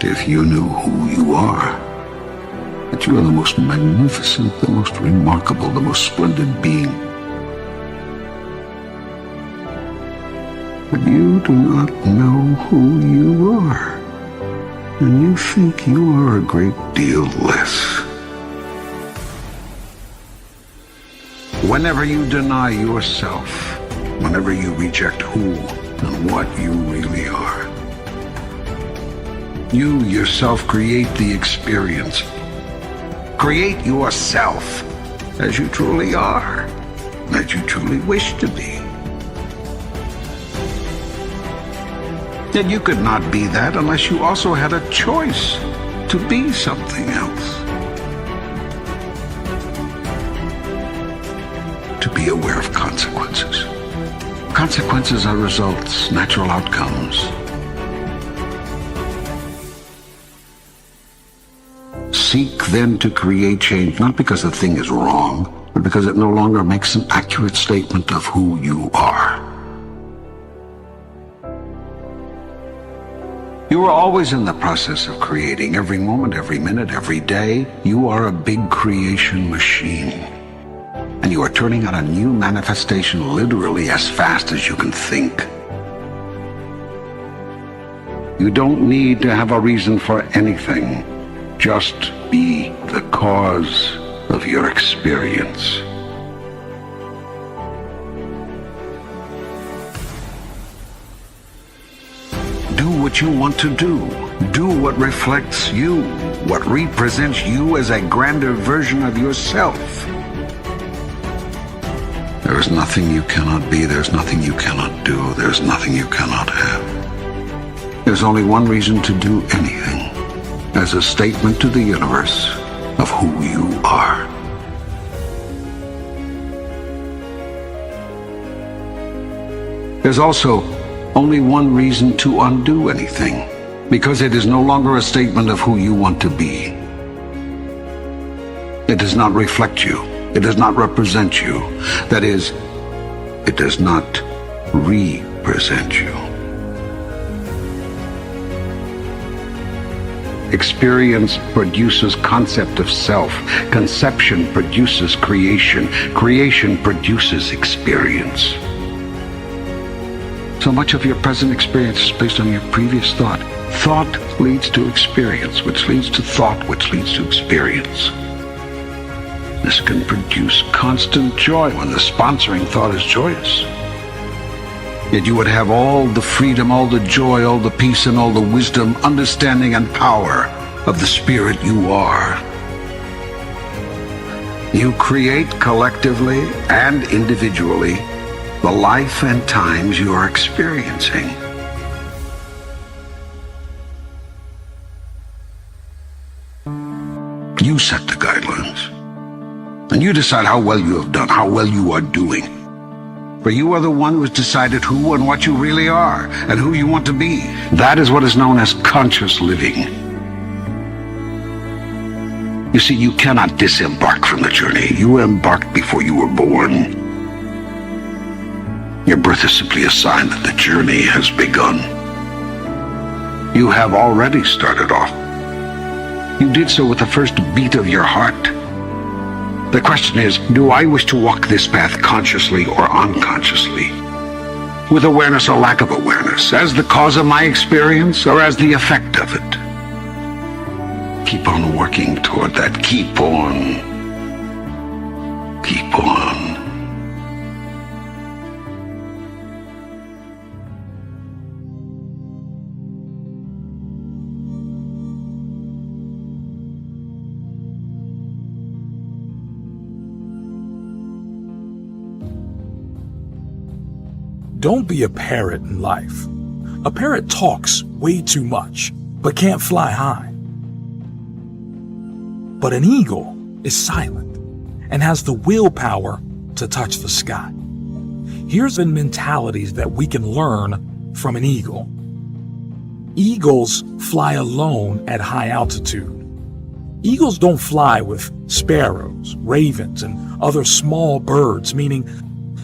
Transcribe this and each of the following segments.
If you knew who you are, that you are the most magnificent, the most remarkable, the most splendid being. But you do not know who you are, and you think you are a great deal less. Whenever you deny yourself, whenever you reject who and what you really are, you yourself create the experience. Create yourself as you truly are, as you truly wish to be. Yet you could not be that unless you also had a choice to be something else. To be aware of consequences. Consequences are results, natural outcomes. Seek then to create change, not because the thing is wrong, but because it no longer makes an accurate statement of who you are. You are always in the process of creating. Every moment, every minute, every day, you are a big creation machine. And you are turning out a new manifestation literally as fast as you can think. You don't need to have a reason for anything. Just be the cause of your experience. Do what you want to do. Do what reflects you, what represents you as a grander version of yourself. There is nothing you cannot be. There's nothing you cannot do. There's nothing you cannot have. There's only one reason to do anything, as a statement to the universe of who you are. There's also only one reason to undo anything, because it is no longer a statement of who you want to be. It does not reflect you. It does not represent you. That is, it does not represent you. Experience produces concept of self. Conception produces creation. Creation produces experience. So much of your present experience is based on your previous thought. Thought leads to experience, which leads to thought, which leads to experience. This can produce constant joy when the sponsoring thought is joyous. Yet you would have all the freedom, all the joy, all the peace, and all the wisdom, understanding, and power of the spirit you are. You create collectively and individually the life and times you are experiencing. You set the guidelines. And you decide how well you have done, how well you are doing. For you are the one who has decided who and what you really are, and who you want to be. That is what is known as conscious living. You see, you cannot disembark from the journey. You embarked before you were born. Your birth is simply a sign that the journey has begun. You have already started off. You did so with the first beat of your heart. The question is, do I wish to walk this path consciously or unconsciously? With awareness or lack of awareness, as the cause of my experience or as the effect of it? Keep on working toward that. Keep on. Keep on. Don't be a parrot in life. A parrot talks way too much, but can't fly high. But an eagle is silent and has the willpower to touch the sky. Here's the mentalities that we can learn from an eagle. Eagles fly alone at high altitude. Eagles don't fly with sparrows, ravens, and other small birds, meaning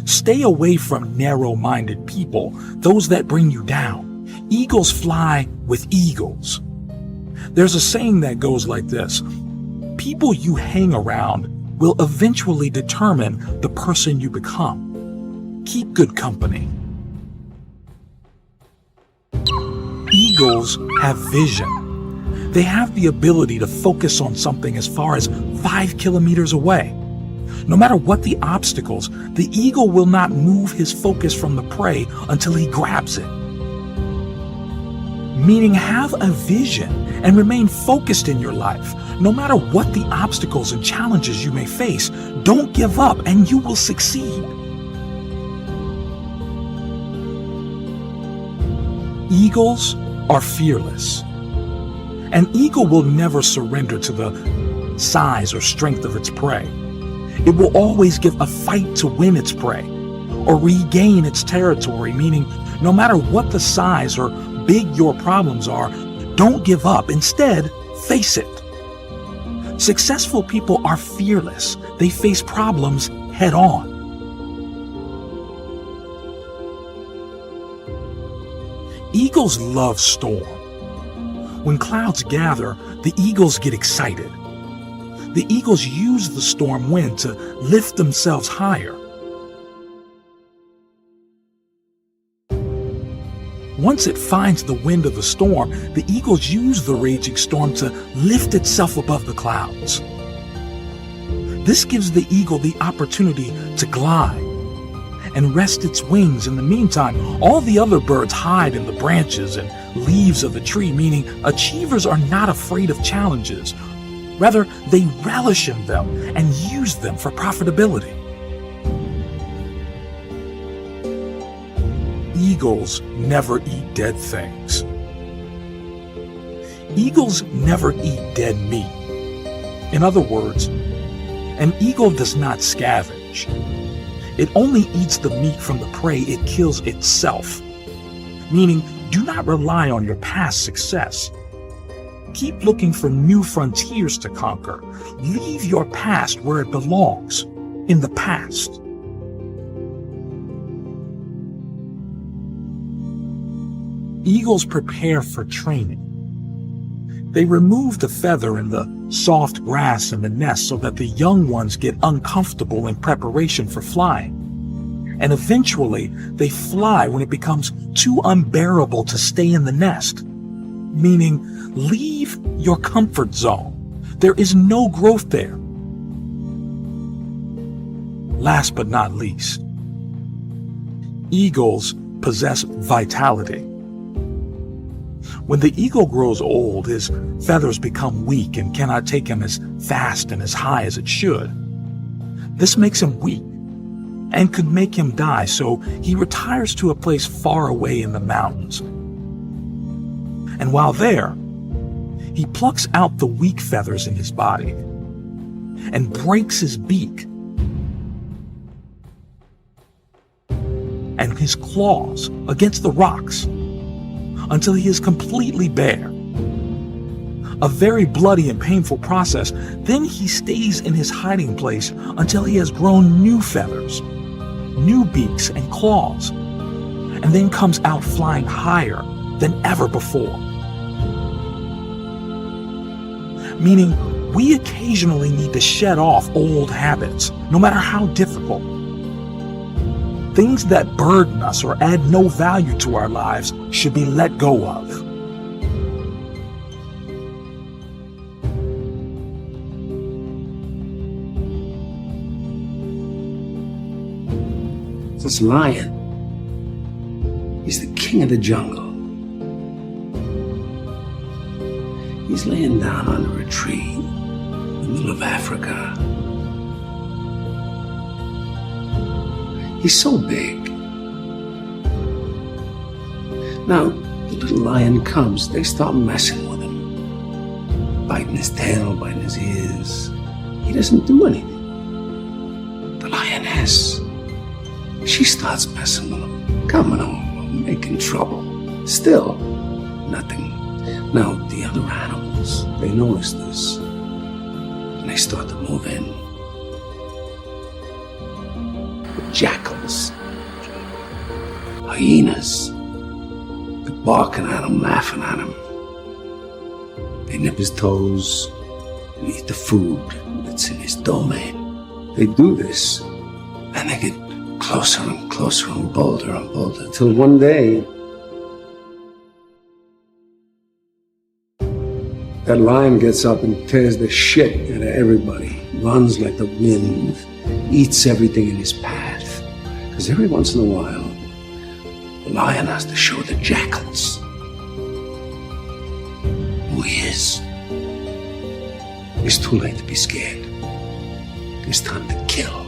stay away from narrow-minded people, those that bring you down. Eagles fly with eagles. There's a saying that goes like this: people you hang around will eventually determine the person you become. Keep good company. Eagles have vision. They have the ability to focus on something as far as 5 kilometers away. No matter what the obstacles, the eagle will not move his focus from the prey until he grabs it. Meaning, have a vision and remain focused in your life. No matter what the obstacles and challenges you may face, don't give up and you will succeed. Eagles are fearless. An eagle will never surrender to the size or strength of its prey. It will always give a fight to win its prey or regain its territory, meaning no matter what the size or big your problems are, don't give up. Instead, face it. Successful people are fearless. They face problems head on. Eagles love storm. When clouds gather, the eagles get excited. The eagles use the storm wind to lift themselves higher. Once it finds the wind of the storm, the eagles use the raging storm to lift itself above the clouds. This gives the eagle the opportunity to glide and rest its wings. In the meantime, all the other birds hide in the branches and leaves of the tree, meaning achievers are not afraid of challenges. Rather, they relish in them and use them for profitability. Eagles never eat dead things. Eagles never eat dead meat. In other words, an eagle does not scavenge. It only eats the meat from the prey it kills itself. Meaning, do not rely on your past success. Keep looking for new frontiers to conquer. Leave your past where it belongs, in the past. Eagles prepare for training. They remove the feather in the soft grass in the nest so that the young ones get uncomfortable in preparation for flying. And eventually, they fly when it becomes too unbearable to stay in the nest. Meaning, leave your comfort zone. There is no growth there. Last but not least, eagles possess vitality. When the eagle grows old, his feathers become weak and cannot take him as fast and as high as it should. This makes him weak and could make him die, so he retires to a place far away in the mountains. And while there, he plucks out the weak feathers in his body and breaks his beak and his claws against the rocks until he is completely bare. A very bloody and painful process. Then he stays in his hiding place until he has grown new feathers, new beaks and claws, and then comes out flying higher than ever before. Meaning, we occasionally need to shed off old habits, no matter how difficult. Things that burden us or add no value to our lives should be let go of. This lion, he's the king of the jungle. He's laying down under a tree in the middle of Africa. He's so big. Now, the little lion cubs, they start messing with him. Biting his tail, biting his ears. He doesn't do anything. The lioness, she starts messing with him. Coming over, making trouble. Still, nothing. Now, the other animals, they notice this. And they start to move in. Jackals, hyenas, they're barking at him, laughing at him. They nip his toes and eat the food that's in his domain. They do this, and they get closer and closer and bolder, till one day, that lion gets up and tears the shit out of everybody, runs like the wind, eats everything in his path. Because every once in a while, the lion has to show the jackals who he is. It's too late to be scared. It's time to kill.